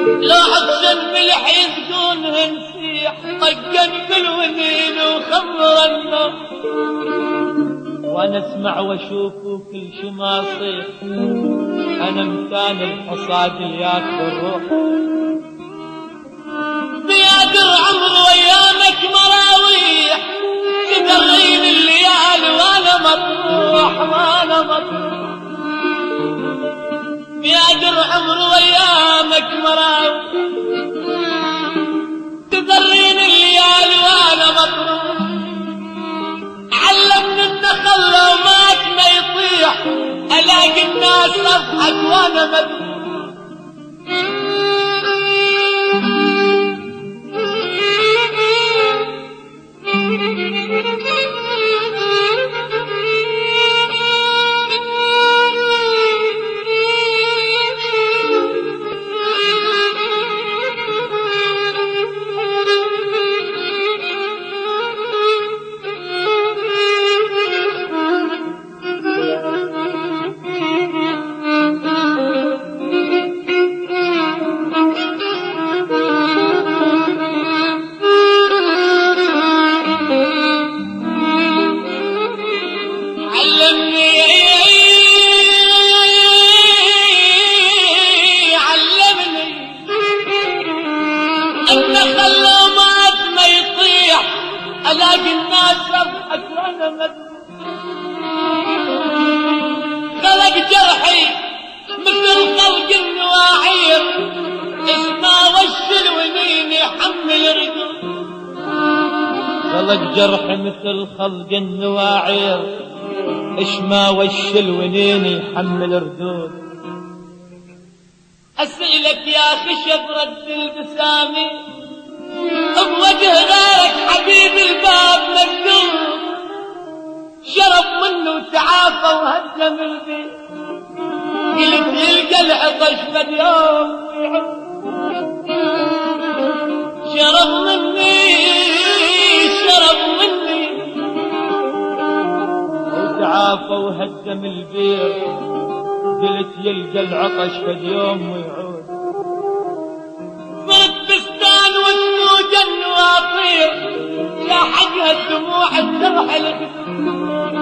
لو عطشان ملح يسقونها نسيح طقن بالونين وخمر النار وانا اسمع واشوف وكل شي ما اصيح انا مكان الحصاد اللي ياكل الروح بيادر عمر وايامك مراويح تدرين الليالي وانا مطروح وانا مطروح بيادر عمر وايامك مراويح تدرين الليالي وانا مطروح علمني النخل لو مات ما يطيح الاقي الناس تضحك وانا مدروح الاقي الناس تضحك وانا مدروح خلق جرحي مثل خلق النواعير اسمع وش الونين يحمل ردود خلق جرحي مثل خلق النواعير اسمع وش الونين يحمل ردود اسئلك يا خشب رد البسامي بوجه غيرك حبيب الباب مسدود شرب منه وتعافى وهدم البيت قلت يلقى العطش بد يوم ويعود شرب مني وتعافى وهدم البيت قلت يلقى العطش بد يوم ويعود صرت بستان والسوق النواطير لاحقها الدموع الجرح الخدود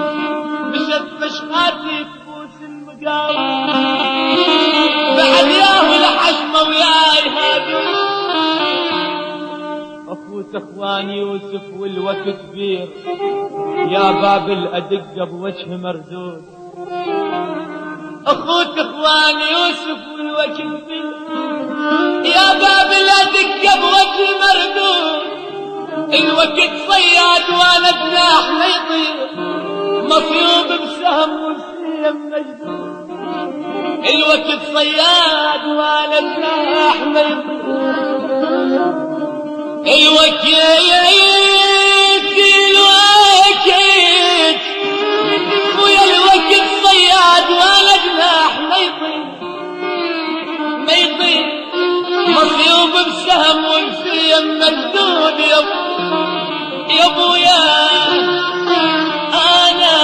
مشت مشقاتي تبوس المقاوم بعد ياهو الحشمه وياي هادو افوت اخواني يوسف والوقت كبير يا باب الادق بوجه مردود اخوت اخواني يوسف والوقت كبير يا باب الادق بوجه مردود الوقت صياد وانا جناح ما يطير مصيوب بسهم والسيم مجدود الوقت صياد وانا جناح ما يطير الوقت ويا الوقت صياد وانا جناح ما يطير مصيوب بسهم والسيم مجدود يا ابويا انا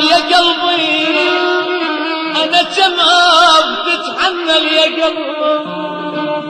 يا قلبي انا كم تتحمل يا قلبي